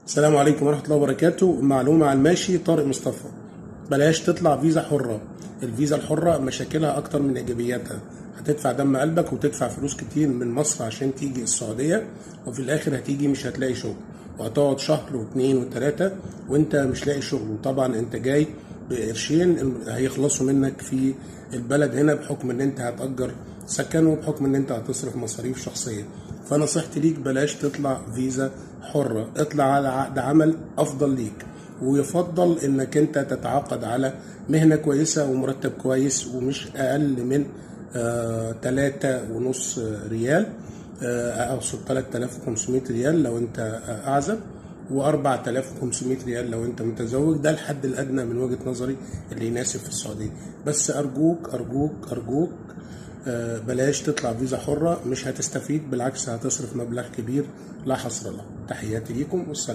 السلام عليكم ورحمة الله وبركاته. معلومة عن الماشي طارق مصطفى: بلاش تطلع فيزا حرة. الفيزا الحرة مشاكلها أكتر من إيجابياتها. هتدفع دم قلبك وتدفع فلوس كتير من مصر عشان تيجي السعودية، وفي الآخر هتيجي مش هتلاقي شغل، وهتقعد شهر واتنين وتلاتة وانت مش لاقي شغل. وطبعا انت جاي بقرشين هيخلصوا منك في البلد هنا، بحكم ان انت هتأجر سكن وبحكم ان انت هتصرف مصاريف شخصية. فنصيحتي ليك بلاش تطلع فيزا حرة، اطلع على عقد عمل افضل ليك، ويفضل انك انت تتعاقد على مهنة كويسة ومرتب كويس، ومش اقل من 3.5 ريال، اقصد 3500 ريال لو انت اعزب، و4500 ريال لو انت متزوج. ده الحد الادنى من وجهة نظري اللي يناسب في السعودية. بس ارجوك ارجوك ارجوك بلاش تطلع فيزا حرة، مش هتستفيد، بالعكس هتصرف مبلغ كبير لا حصر له. تحياتي ليكم والسلام.